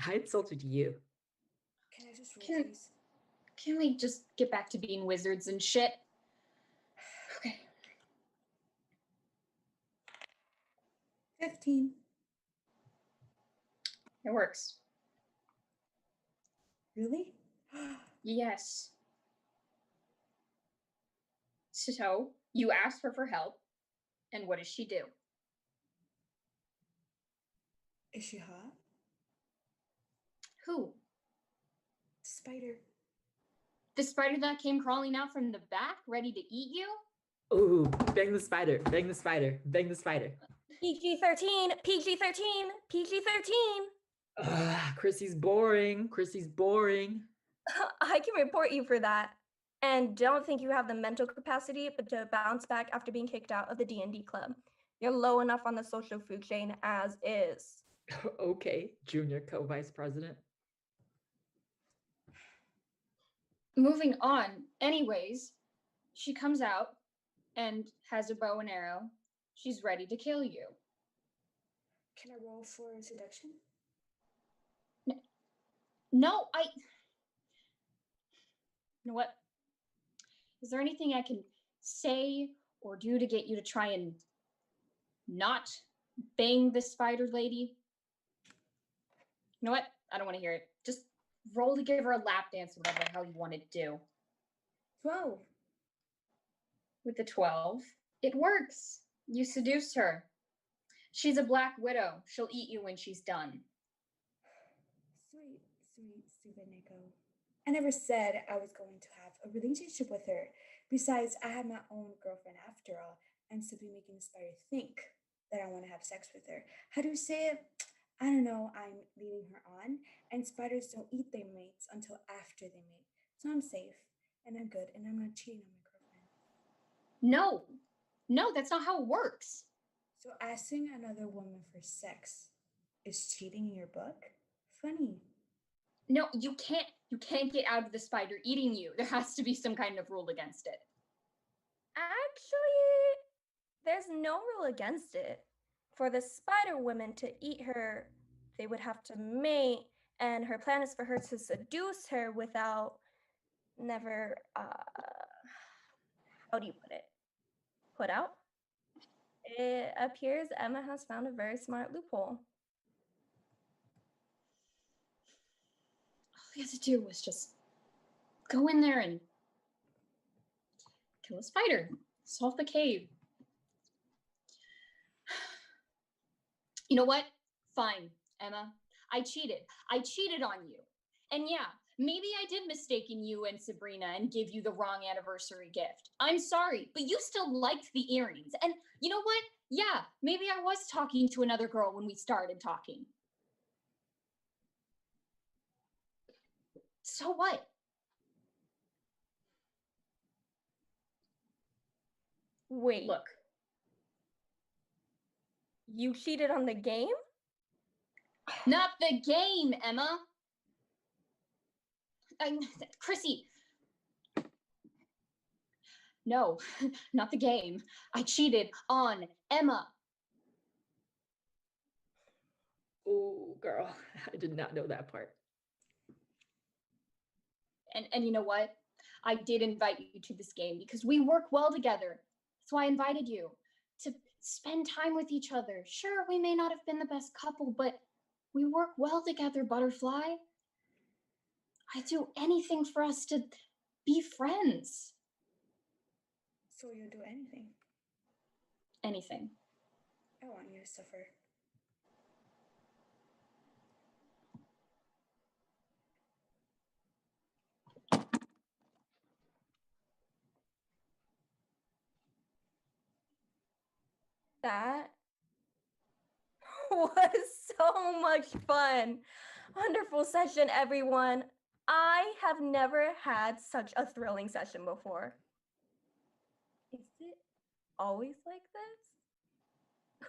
I insulted you. Can I just roll, please? Can we just get back to being wizards and shit? Okay. 15. It works. Really? Yes. So you asked her for help, and what does she do? Is she hot? Who? Spider. The spider that came crawling out from the back, ready to eat you? Ooh, bang the spider, bang the spider, bang the spider. PG-13, PG-13, PG-13. Chrissy's boring, Chrissy's boring. I can report you for that. And don't think you have the mental capacity to bounce back after being kicked out of the D&D club. You're low enough on the social food chain as is. Okay, junior co-vice president. Moving on. Anyways, she comes out and has a bow and arrow. She's ready to kill you. Can I roll for seduction? No, You know what? Is there anything I can say or do to get you to try and not bang this spider lady? You know what? I don't want to hear it. Just roll to give her a lap dance, whatever the hell you want to do. 12. With the 12, it works. You seduced her. She's a black widow. She'll eat you when she's done. Sweet, stupid Nico. I never said I was going to have a relationship with her. Besides, I have my own girlfriend after all, and simply making the spider think that I want to have sex with her. How do you say it? I don't know. I'm leading her on, and spiders don't eat their mates until after they mate. So I'm safe, and I'm good, and I'm not cheating on my girlfriend. No, that's not how it works. So asking another woman for sex is cheating in your book? Funny. No, you can't get out of the spider eating you. There has to be some kind of rule against it. Actually, there's no rule against it. For the spider women to eat her, they would have to mate, and her plan is for her to seduce her without never, how do you put it? Put out? It appears Emma has found a very smart loophole. All you had to do was just go in there and kill a spider. Solve the cave. You know what? Fine, Emma. I cheated. I cheated on you. And yeah, maybe I did mistaken you and Sabrina and give you the wrong anniversary gift. I'm sorry, but you still liked the earrings. And you know what? Yeah, maybe I was talking to another girl when we started talking. So what? Wait. Look. You cheated on the game? Not the game, Emma. Chrissy. No, not the game. I cheated on Emma. Oh, girl, I did not know that part. And you know what? I did invite you to this game because we work well together. That's why I invited you to spend time with each other. Sure, we may not have been the best couple, but we work well together, Butterfly. I'd do anything for us to be friends. So you'll do anything? Anything. I want you to suffer. That was so much fun. Wonderful session, everyone. I have never had such a thrilling session before. Is it always like this?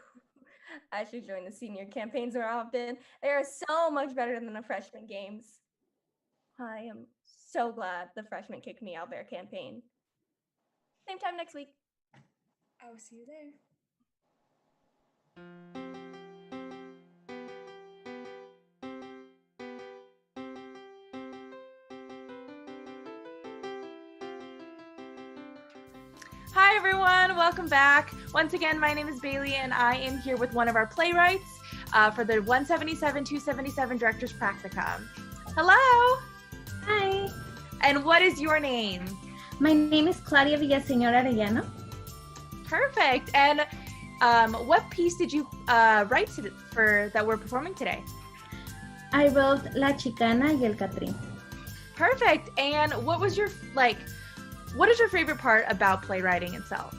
I should join the senior campaigns more often. They are so much better than the freshman games. I am so glad the freshmen kicked me out of their campaign. Same time next week. I will see you there. Hi everyone, welcome back. Once again, my name is Bailey and I am here with one of our playwrights for the 177-277 Directors Practicum. Hello! Hi! And what is your name? My name is Claudia Villaseñor Arellano. Perfect. And what piece did you write that we're performing today? I wrote La Chicana y el Catrín. Perfect. And what is your favorite part about playwriting itself?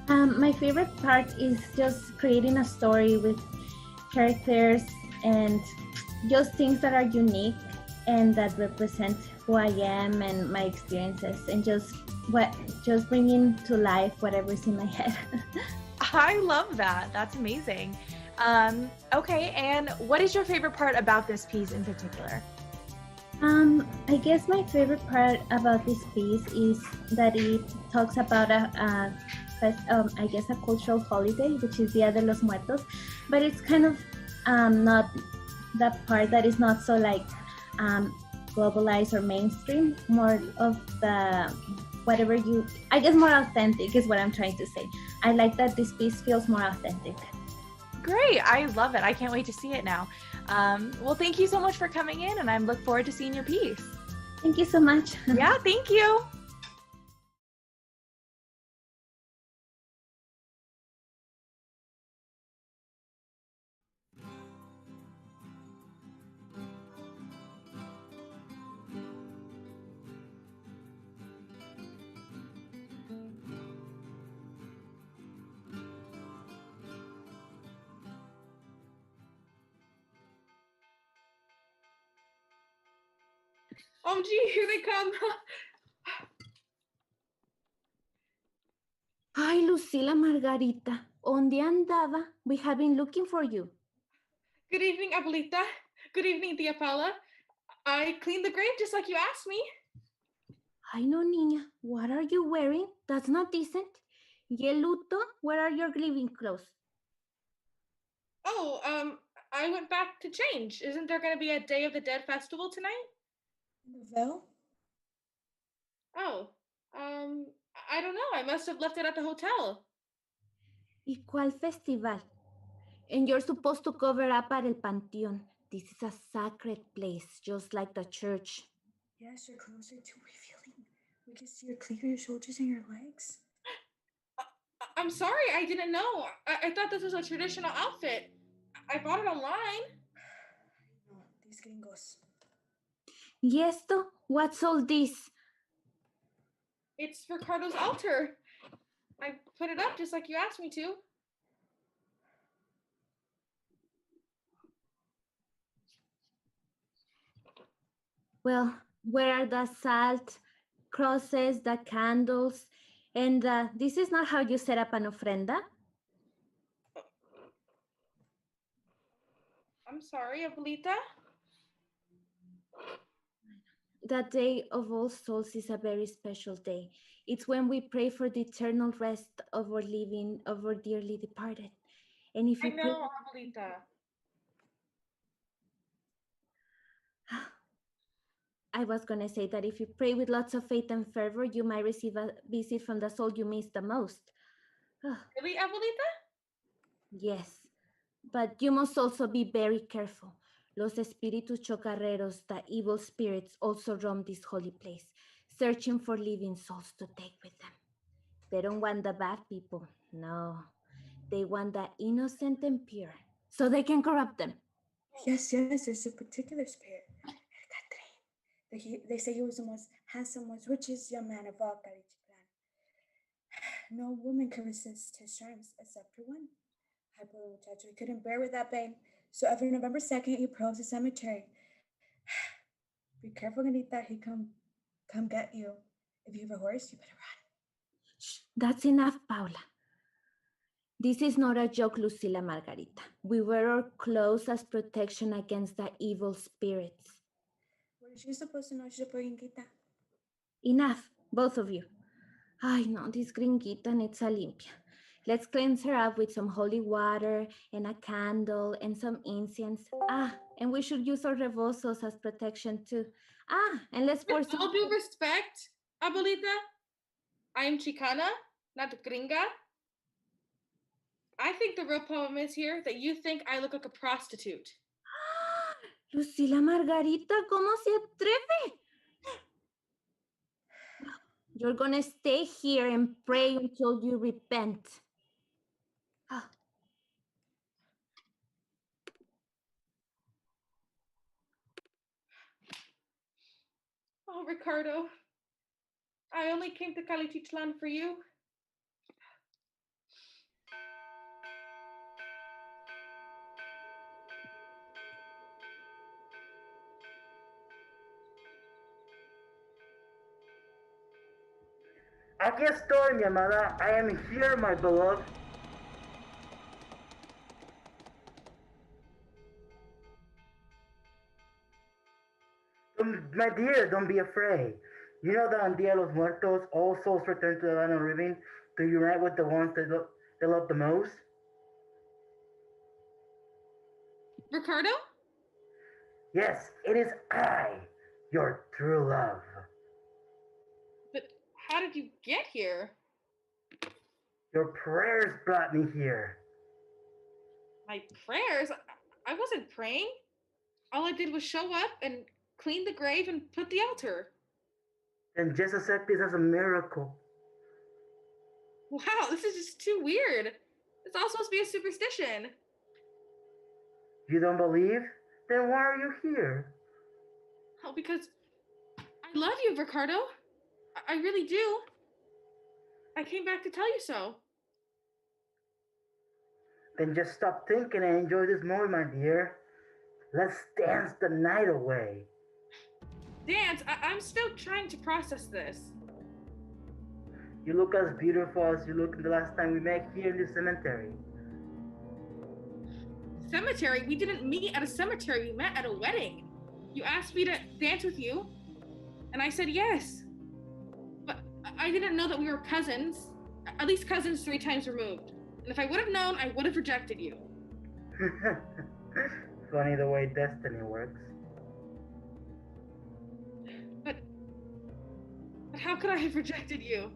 My favorite part is just creating a story with characters and just things that are unique and that represent who I am and my experiences, and just bringing to life whatever's in my head. I love that. That's amazing. Okay, and what is your favorite part about this piece in particular? I guess my favorite part about this piece is that it talks about a cultural holiday, which is Dia de los Muertos, but it's kind of not that part that is not so like globalized or mainstream, more of the more authentic is what I'm trying to say. I like that this piece feels more authentic. Great, I love it. I can't wait to see it now. Well, thank you so much for coming in, and I look forward to seeing your piece. Thank you so much. Yeah, thank you. Oh, gee, here they come. Hi, Lucila Margarita. ¿Dónde andaba? We have been looking for you. Good evening, Abuelita. Good evening, Tia Paula. I cleaned the grave just like you asked me. Ay, no, niña. What are you wearing? That's not decent. Y el luto? Where are your grieving clothes? Oh, I went back to change. Isn't there going to be a Day of the Dead festival tonight? Well? Oh, I don't know. I must have left it at the hotel. ¿Y cuál festival? And you're supposed to cover up at el panteón. This is a sacred place, just like the church. Yes, you're closer to revealing. We can see your clear your shoulders and your legs. I'm sorry, I didn't know. I thought this was a traditional outfit. I bought it online. No, these gringos. ¿Y esto? What's all this? It's Ricardo's altar. I put it up just like you asked me to. Well, where are the salt, crosses, the candles? And this is not how you set up an ofrenda? I'm sorry, Abuelita. The Day of All Souls is a very special day. It's when we pray for the eternal rest of our dearly departed. And if I you know, Abuelita. I was going to say that if you pray with lots of faith and fervor, you might receive a visit from the soul you miss the most. Really, Abuelita? Yes, but you must also be very careful. Los espíritus chocarreros, the evil spirits, also roam this holy place, searching for living souls to take with them. They don't want the bad people. No, they want the innocent and pure, so they can corrupt them. Yes, there's a particular spirit. They say he was the most handsome, most richest young man of all Carichipan. No woman could resist his charms except for one. Ay, pobre muchacho, he couldn't bear with that babe. So every November 2nd, he probes the cemetery. Be careful, Ganita, he come get you. If you have a horse, you better run. Shh, that's enough, Paula. This is not a joke, Lucila Margarita. We wear our clothes as protection against the evil spirits. What is she supposed to know? She's a gringuita. Enough, both of you. Ay, no, this gringuita needs a limpia. Let's cleanse her up with some holy water and a candle and some incense. And we should use our rebosos as protection too. And let's pour some... With all due respect, Abuelita, I am Chicana, not gringa. I think the real problem is here that you think I look like a prostitute. Lucila Margarita, ¿cómo se atreve? You're gonna stay here and pray until you repent. Oh, Ricardo. I only came to Kalichichlan for you. Aquí estoy, mi amada. I am here, my beloved. My dear, don't be afraid. You know that on Dia de los Muertos, all souls return to the land of living to unite with the ones they love the most. Ricardo? Yes, it is I, your true love. But how did you get here? Your prayers brought me here. My prayers? I wasn't praying. All I did was show up and clean the grave and put the altar. Then just accept this as a miracle. Wow, this is just too weird. It's all supposed to be a superstition. You don't believe? Then why are you here? Oh, because I love you, Ricardo. I really do. I came back to tell you so. Then just stop thinking and enjoy this moment, my dear. Let's dance the night away. Dance? I'm still trying to process this. You look as beautiful as you looked the last time we met here in the cemetery. Cemetery? We didn't meet at a cemetery. We met at a wedding. You asked me to dance with you, and I said yes. But I didn't know that we were cousins. At least cousins 3 times removed. And if I would have known, I would have rejected you. Funny the way destiny works. But how could I have rejected you?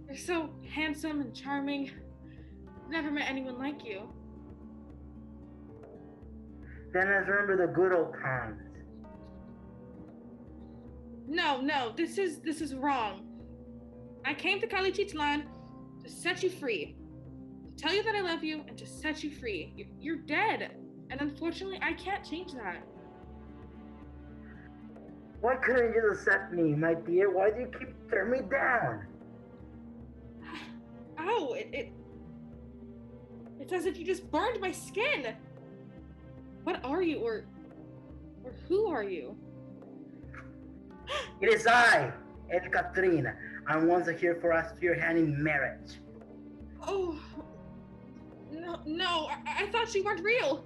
You're so handsome and charming. Never met anyone like you. Then let's remember the good old times. No, this is wrong. I came to Kalichichlan to set you free. To tell you that I love you and to set you free. You're dead. And unfortunately, I can't change that. Why couldn't you accept me, my dear? Why do you keep tearing me down? Ow, it's as if you just burned my skin. What are you, or who are you? It is I, El Catherine. I'm once here for us to your hand in marriage. Oh, no, I thought you weren't real.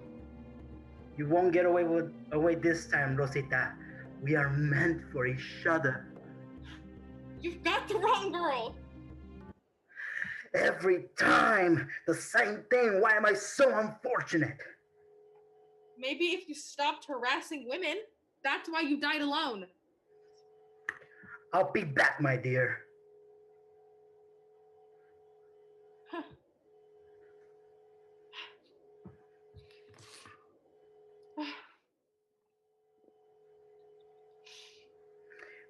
You won't get away this time, Rosita. We are meant for each other. You've got the wrong girl. Every time, the same thing. Why am I so unfortunate? Maybe if you stopped harassing women, that's why you died alone. I'll be back, my dear.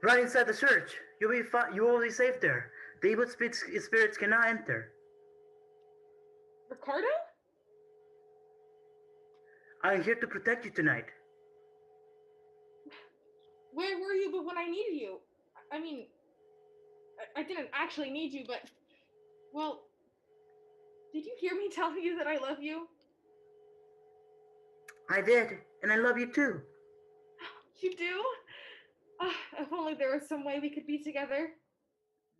Run inside the church. You'll be fine. You will be safe there. The evil spirits cannot enter. Ricardo? I'm here to protect you tonight. Where were you but when I needed you? I mean, I didn't actually need you, but, well, did you hear me tell you that I love you? I did, and I love you too. You do? If only there was some way we could be together.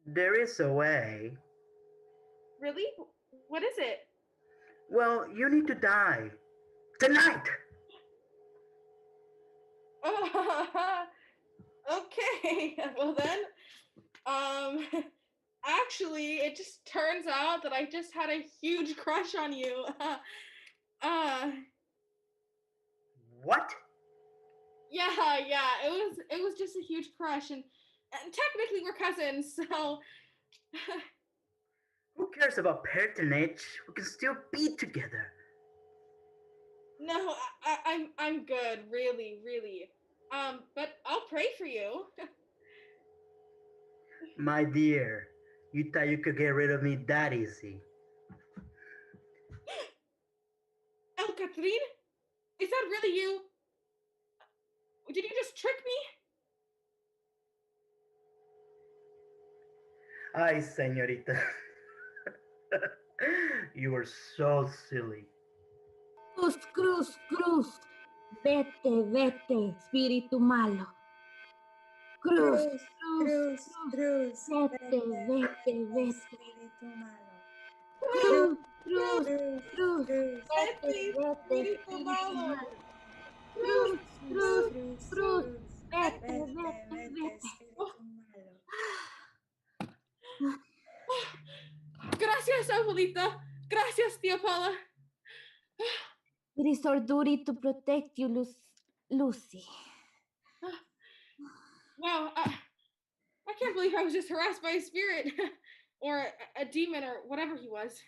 There is a way. Really? What is it? Well, you need to die. Tonight! Okay, well then, actually, it just turns out that I just had a huge crush on you. What? Yeah, it was just a huge crush, and technically we're cousins, so. Who cares about patronage? We can still be together. No, I'm good, really. But I'll pray for you. My dear, you thought you could get rid of me that easy. El Catherine? Is that really you? Did you just trick me? Ay, señorita. You were so silly. Cruz, cruz, cruz. Vete, vete, espíritu malo. Cruz, cruz, cruz. Vete, vete, vete. Espíritu malo. Cruz, cruz, cruz. Vete, espíritu malo. Cruz, cruz, cruz. Vete, vete, vete. Espíritu malo. Gracias, abuelita. Gracias, tía Paula. It is our duty to protect you, Lucy. Wow, I can't believe I was just harassed by a spirit or a demon or whatever he was.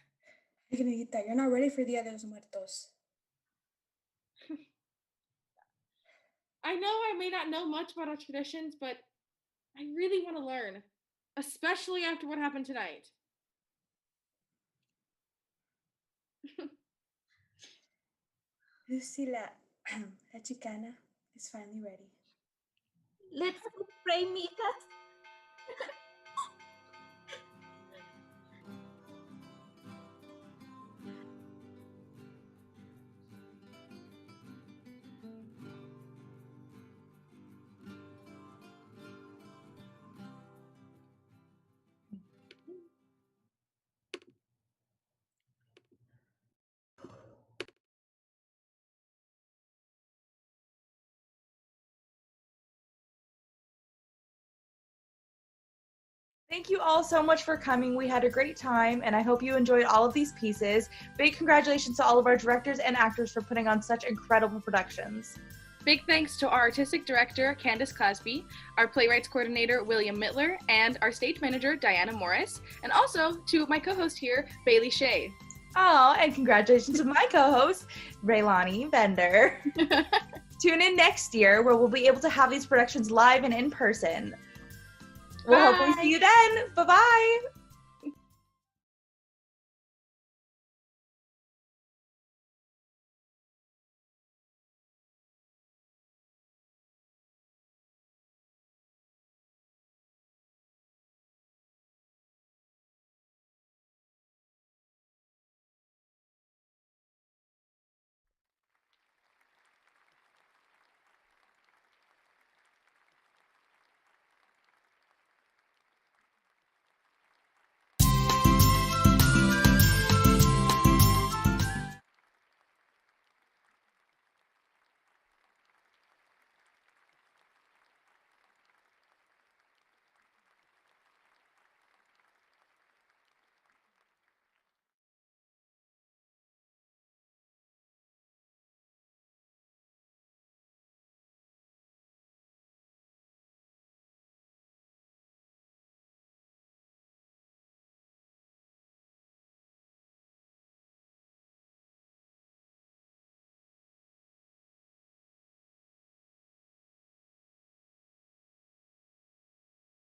Amiguita, you're not ready for Dia de los Muertos. I know I may not know much about our traditions, but I really want to learn, especially after what happened tonight. Lucy, la chicana is finally ready. Let's pray, mijas. Thank you all so much for coming. We had a great time, and I hope you enjoyed all of these pieces. Big congratulations to all of our directors and actors for putting on such incredible productions. Big thanks to our artistic director, Candice Clasby, our playwrights coordinator, William Mittler, and our stage manager, Diana Morris, and also to my co-host here, Bailey Shea. Oh, and congratulations to my co-host, Raylani Bender. Tune in next year where we'll be able to have these productions live and in person. We'll hopefully see you then. Bye-bye.